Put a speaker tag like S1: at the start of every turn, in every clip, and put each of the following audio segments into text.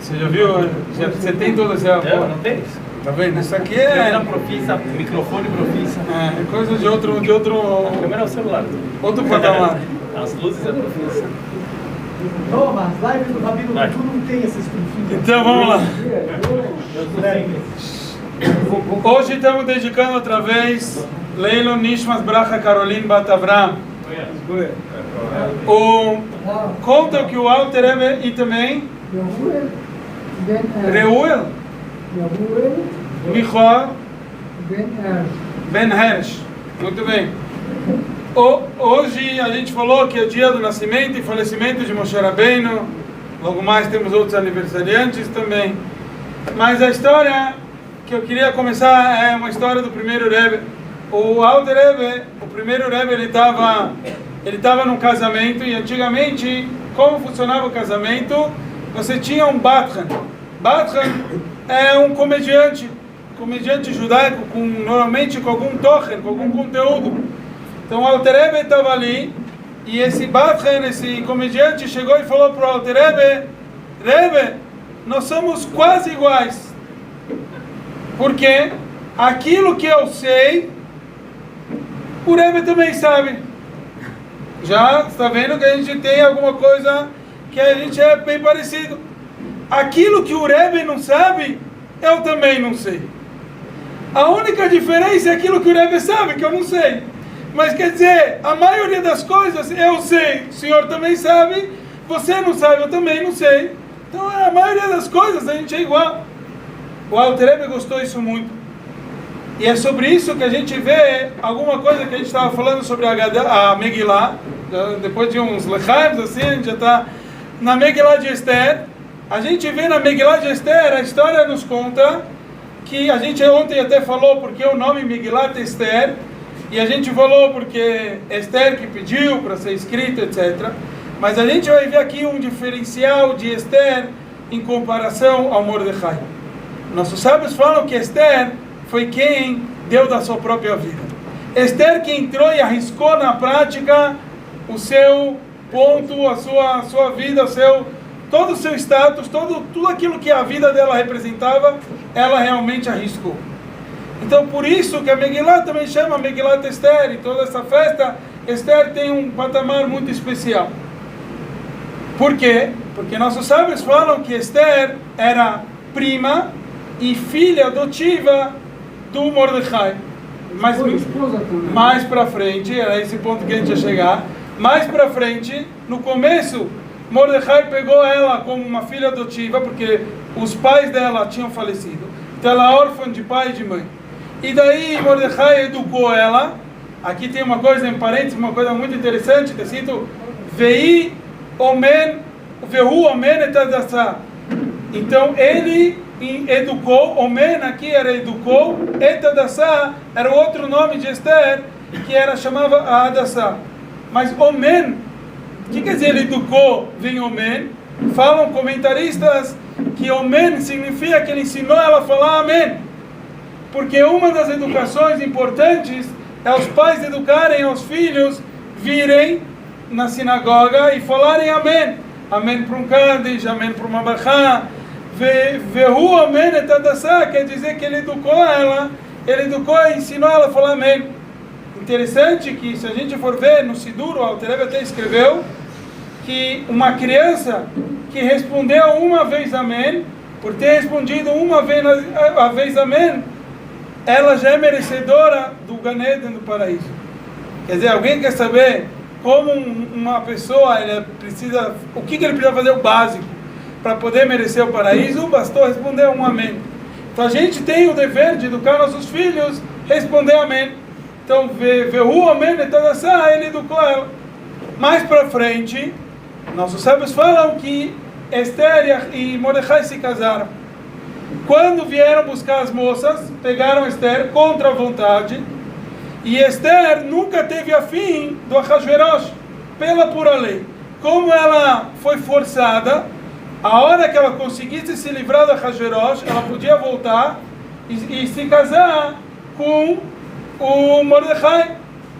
S1: Você já viu? Você tem todas as...
S2: Não tem isso.
S1: Tá vendo? Isso aqui é...
S2: Câmera profissa, microfone profissa.
S1: É coisa de outro...
S2: A câmera é o celular.
S1: Outro patamar.
S2: As luzes é profissa.
S3: Toma, as lives do Rabino Dudu não tem esses perfis.
S1: Então vamos lá. Hoje estamos dedicando outra vez Leilon Nishmas Bracha Caroline Bat Avram. Conta que o Alter Rebbe e também Reuel Michal Ben Hersh. Muito bem. Hoje a gente falou que é o dia do nascimento e falecimento de Moshe Rabbeinu. Logo mais temos outros aniversariantes também. Mas a história que eu queria começar é uma história do primeiro Rebbe. O Alter Rebbe, o primeiro Rebbe, ele estava num casamento, e antigamente, como funcionava o casamento? Você tinha um Batran. Batran é um comediante judaico, normalmente com algum tochen, com algum conteúdo. Então o Alter Rebbe estava ali, e esse Batran, esse comediante, chegou e falou para o Alter Rebbe: Rebbe, nós somos quase iguais. Porque aquilo que eu sei, o Rebbe também sabe. Já está vendo que a gente tem alguma coisa que a gente é bem parecido. Aquilo que o Rebbe não sabe, eu também não sei. A única diferença é aquilo que o Rebbe sabe, que eu não sei. Mas quer dizer, a maioria das coisas eu sei, o senhor também sabe, você não sabe, eu também não sei. Então a maioria das coisas a gente é igual. O Alter Rebbe gostou disso muito. E é sobre isso que a gente vê alguma coisa que a gente estava falando sobre a Megillah. Depois de uns lechaim, assim, a gente já está na Megillah de Esther. A gente vê na Megillah de Esther, a história nos conta que a gente ontem até falou porque o nome Megillah é Esther. E a gente falou porque Esther que pediu para ser escrito, etc. Mas a gente vai ver aqui um diferencial de Esther em comparação ao Mordecai. Nossos sábios falam que Esther foi quem deu da sua própria vida. Esther que entrou e arriscou na prática o seu ponto, a sua vida, todo o seu status, tudo aquilo que a vida dela representava, ela realmente arriscou. Então por isso que a Megillah também chama Megillah Esther, e toda essa festa, Esther tem um patamar muito especial. Por quê? Porque nossos sábios falam que Esther era prima e filha adotiva do Mordecai. Mas mais para frente, era esse ponto que a gente ia chegar, mais para frente, no começo, Mordecai pegou ela como uma filha adotiva, porque os pais dela tinham falecido. Então ela é órfã de pai e de mãe. E daí Mordecai educou ela. Aqui tem uma coisa, em parênteses, uma coisa muito interessante, está escrito Vei Omen, Vehu Omen etadassá. Então ele educou, Omen aqui era educou, etadassá era outro nome de Esther, que chamava a Adassá. Mas Omen, o que quer dizer ele educou, vem Omen? Falam comentaristas que Omen significa que ele ensinou ela a falar Amém. Porque uma das educações importantes é os pais educarem os filhos, virem na sinagoga e falarem Amém. Amém para um Kaddish, Amém para uma Brachá. Vehu Amém etadassá, quer dizer que ele educou ela, e ensinou ela a falar Amém. Interessante que, se a gente for ver no Sidur, o Alter Rebbe até escreveu que uma criança que respondeu uma vez Amém, por ter respondido uma vez Amém, ela já é merecedora do Gan Eden, do paraíso. Quer dizer, alguém quer saber como uma pessoa precisa, o que ele precisa fazer o básico para poder merecer o paraíso? Bastou responder um Amém. Então a gente tem o dever de educar nossos filhos, responder Amém. Então, Vehu Amém etadassá, ele educou ela. Mais para frente, nossos sábios falam que Esther e Mordecai se casaram. Quando vieram buscar as moças, pegaram Esther contra a vontade, e Esther nunca teve afim do Ahasverosh, pela pura lei. Como ela foi forçada, a hora que ela conseguisse se livrar do Ahasverosh, ela podia voltar e se casar com o Mordecai.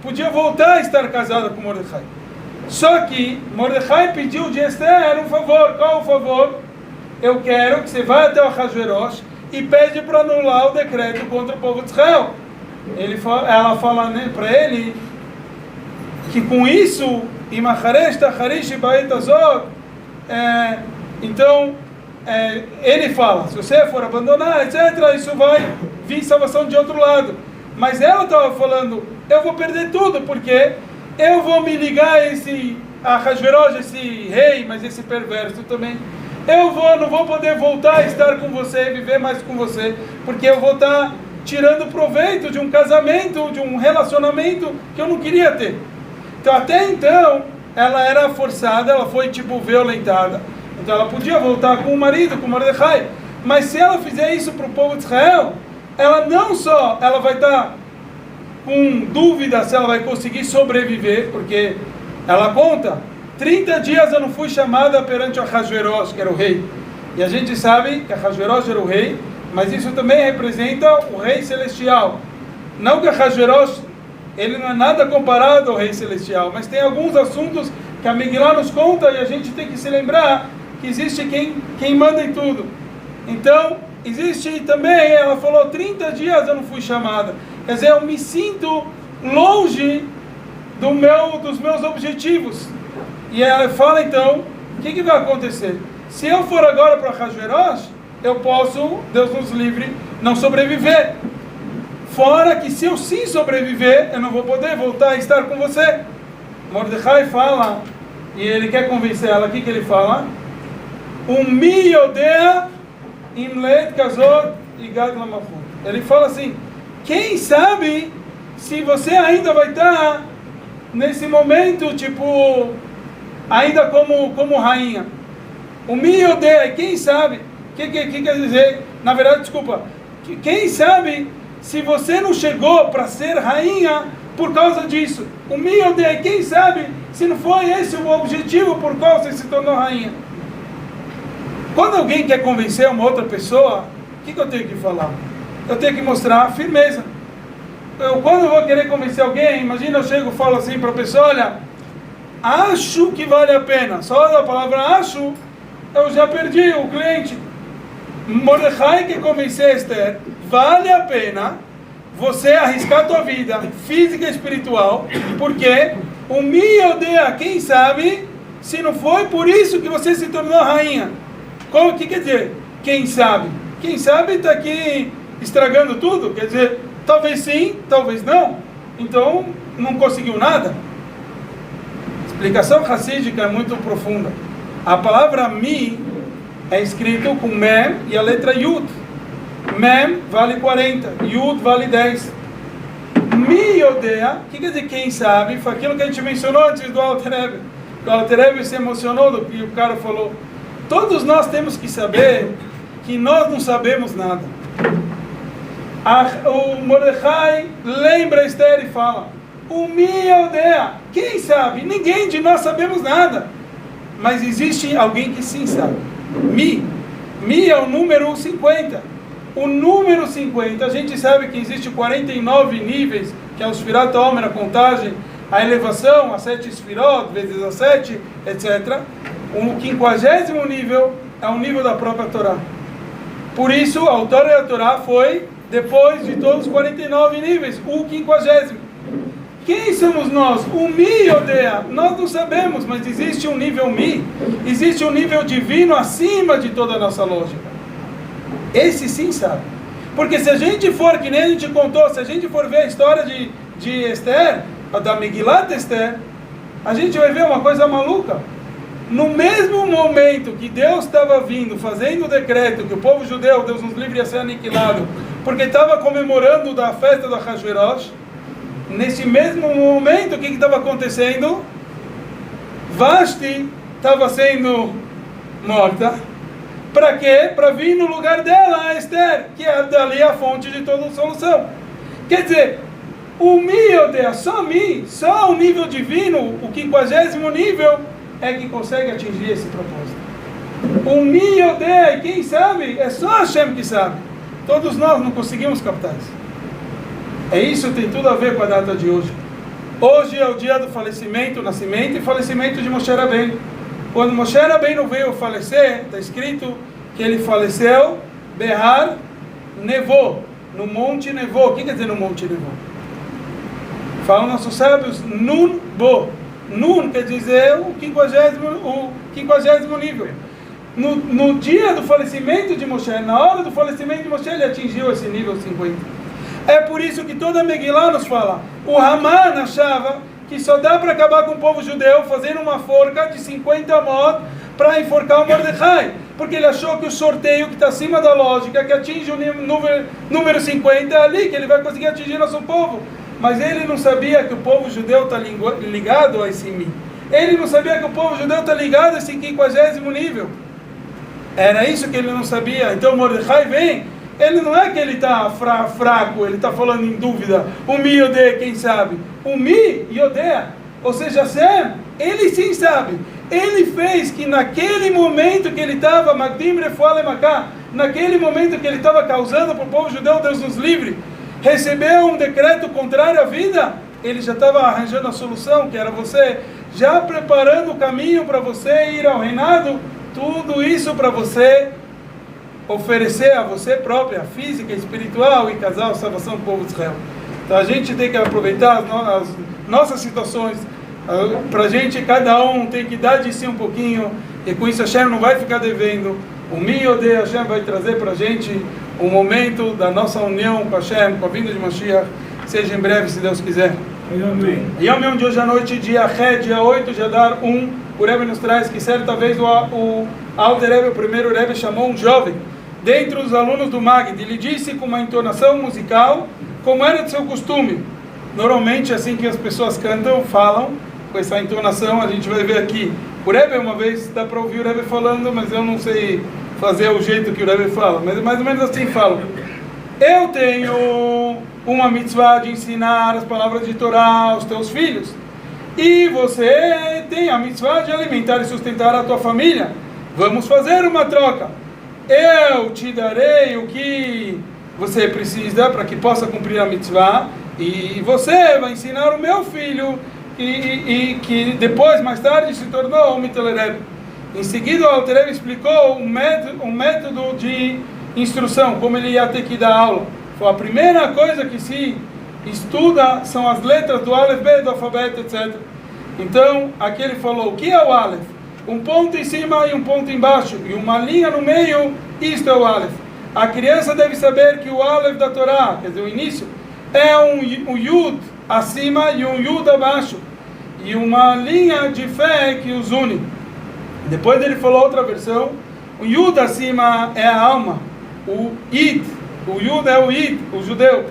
S1: Podia voltar a estar casada com Mordecai. Só que Mordecai pediu de Esther um favor. Qual o favor? eu quero que você vá até o Ahasverosh e pede para anular o decreto contra o povo de Israel. Ela fala para ele que com isso, então ele fala, se você for abandonar, etc., isso vai vir salvação de outro lado. Mas ela estava falando, eu vou perder tudo, porque eu vou me ligar a esse Ahasverosh, esse rei, mas esse perverso também. Não vou poder voltar a estar com você, viver mais com você, porque eu vou estar tirando proveito de um casamento, de um relacionamento que eu não queria ter. Então, até então, ela era forçada, ela foi violentada. Então, ela podia voltar com o marido, com Mordecai. Mas se ela fizer isso para o povo de Israel, ela não só vai estar com dúvida se ela vai conseguir sobreviver, porque ela conta, 30 dias eu não fui chamada perante o Ahasverosh, que era o rei. E a gente sabe que Ahasverosh era o rei, mas isso também representa o rei celestial. Não que Ahasverosh, ele não é nada comparado ao rei celestial, mas tem alguns assuntos que a Megillah nos conta e a gente tem que se lembrar que existe quem manda em tudo. Então, existe também, ela falou, 30 dias eu não fui chamada. Quer dizer, eu me sinto longe dos meus objetivos. E ela fala então, o que vai acontecer? Se eu for agora para Ahasverosh, eu posso, Deus nos livre, não sobreviver. Fora que se eu sim sobreviver, eu não vou poder voltar a estar com você. Mordecai fala, e ele quer convencer ela, o que ele fala? Mi yodea im leit kazot igad lamachut. Ele fala assim, quem sabe se você ainda vai estar nesse momento, ainda como rainha. O mi yodea, quem sabe, o que quer dizer? Na verdade, desculpa, quem sabe se você não chegou para ser rainha por causa disso. O mi yodea, quem sabe se não foi esse o objetivo por qual você se tornou rainha. Quando alguém quer convencer uma outra pessoa, o que eu tenho que falar? Eu tenho que mostrar firmeza. Quando eu vou querer convencer alguém, imagina eu chego e falo assim para a pessoa, olha, acho que vale a pena. Só da palavra acho, eu já perdi o cliente. Mordecai quer convencer Esther, vale a pena você arriscar a tua vida física e espiritual, porque o mi yodea, quem sabe, se não foi por isso que você se tornou rainha. O que quer dizer? Quem sabe? Quem sabe está aqui estragando tudo? Quer dizer, talvez sim, talvez não. Então, não conseguiu nada. A explicação racídica é muito profunda. A palavra mi é escrito com mem e a letra yud. Mem vale 40, yud vale 10. Mi yodea, o que quer dizer quem sabe? Foi aquilo que a gente mencionou antes do Alter Rebbe. O Alter Rebbe se emocionou do que o cara falou. Todos nós temos que saber que nós não sabemos nada. O Mordecai lembra Esther e fala, o mi yodea, quem sabe? Ninguém de nós sabemos nada. Mas existe alguém que sim sabe. Mi é o número 50. O número 50, a gente sabe que existe 49 níveis, que é o Sfirat HaOmer, a contagem, a elevação, as 7 Sfirot, vezes a 7, etc. O 50º nível é o nível da própria Torá. Por isso, a autora da Torá foi depois de todos os 49 níveis, o 50º. Quem somos nós? O mi yodea. Nós não sabemos, mas existe um nível mi, existe um nível divino acima de toda a nossa lógica. Esse sim sabe. Porque se a gente for, que nem a gente contou, se a gente for ver a história de Esther, da Megillat Esther, a gente vai ver uma coisa maluca. No mesmo momento que Deus estava vindo, fazendo o decreto que o povo judeu, Deus nos livre, ia ser aniquilado, porque estava comemorando da festa do Ahasverosh, nesse mesmo momento, o que estava acontecendo? Vashti estava sendo morta. Para quê? Para vir no lugar dela, a Esther, que é dali a fonte de toda a solução. Quer dizer, o mi yodea, só o nível divino, o 50º nível, é que consegue atingir esse propósito. O mi yodea, e quem sabe, é só Hashem que sabe. Todos nós não conseguimos captar isso. Isso tem tudo a ver com a data de hoje. Hoje é o dia do falecimento, nascimento e falecimento de Moshe Rabbeinu. Quando Moshe Rabbeinu veio falecer, está escrito que ele faleceu, Behar Nevô, no Monte Nevô. O que quer dizer no Monte Nevô? Falam nossos sábios, Nun Bo. Nun quer dizer o 50º nível. No dia do falecimento de Moshe, na hora do falecimento de Moshe, ele atingiu esse nível 50. É por isso que toda a Megillah nos fala, o Haman achava que só dá para acabar com o povo judeu fazendo uma forca de 50 amot para enforcar o Mordecai. Porque ele achou que o sorteio que está acima da lógica, que atinge o número 50, é ali que ele vai conseguir atingir nosso povo. Mas ele não sabia que o povo judeu está ligado a esse mim. Ele não sabia que o povo judeu está ligado a esse 50º nível. Era isso que ele não sabia. Então Mordecai vem, ele não é que ele está fraco, ele está falando em dúvida. O Mi Yodea, quem sabe? O Mi Yodea, ou seja, Sem, ele sim sabe. Ele fez que naquele momento que ele estava, Magdim Refuah Lemaka, naquele momento que ele estava causando para o povo judeu, Deus nos livre, recebeu um decreto contrário à vida, ele já estava arranjando a solução, que era você, já preparando o caminho para você ir ao reinado, tudo isso para você oferecer a você própria, física, espiritual e casal, salvação do povo de Israel. Então a gente tem que aproveitar as nossas situações, para a gente, cada um tem que dar de si um pouquinho, e com isso Hashem não vai ficar devendo. O Mi Yodea, Hashem vai trazer para a gente o momento da nossa união com Hashem, com a vinda de Mashiach, seja em breve, se Deus quiser. E Yom de hoje à noite, dia 8 de Adar 1, o Rebbe nos traz que certa vez o Alter Rebbe, o primeiro Rebbe, chamou um jovem dentre os alunos do Magid, ele disse com uma entonação musical, como era de seu costume. Normalmente, assim que as pessoas cantam, falam, com essa entonação, a gente vai ver aqui. O Rebbe, uma vez, dá para ouvir o Rebbe falando, mas eu não sei fazer o jeito que o Rebbe fala, mas mais ou menos assim fala. Eu tenho uma mitzvah de ensinar as palavras de Torá aos teus filhos, e você tem a mitzvah de alimentar e sustentar a tua família. Vamos fazer uma troca. Eu te darei o que você precisa para que possa cumprir a mitzvah, e você vai ensinar o meu filho, e que depois, mais tarde, se tornou um Mittel. Em seguida, o Alter Rebbe explicou um método de instrução, como ele ia ter que dar aula. Foi a primeira coisa que se estuda são as letras do Aleph, B, do alfabeto, etc. Então, aqui ele falou, o que é o Aleph? Um ponto em cima e um ponto embaixo, e uma linha no meio, isto é o Aleph. A criança deve saber que o Aleph da Torá, quer dizer, o início, é um Yud acima e um Yud abaixo, e uma linha de fé que os une. Depois ele falou outra versão, o Yud acima é a alma, o Id, o Yud é o Id, o judeu,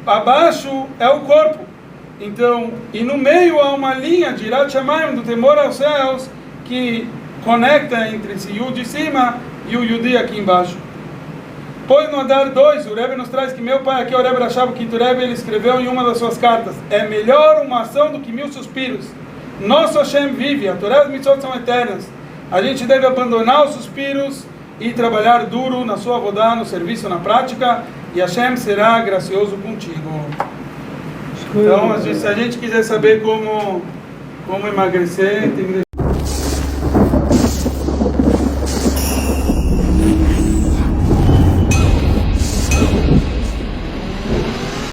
S1: abaixo é o corpo. Então, e no meio há uma linha de Yirat Shamayim, do temor aos céus, que conecta entre esse Yud de cima e o Yudi aqui embaixo. Pois no Adar 2, o Rebbe nos traz que meu pai, aqui é o Rebbe Rashab, que o Rebbe ele escreveu em uma das suas cartas, é melhor uma ação do que 1000 suspiros. Nosso Hashem vive, a Torá e as mitzvot são eternas. A gente deve abandonar os suspiros e trabalhar duro na sua avodá, no serviço, na prática, e Hashem será gracioso contigo. Então, se a gente quiser saber como emagrecer, tem que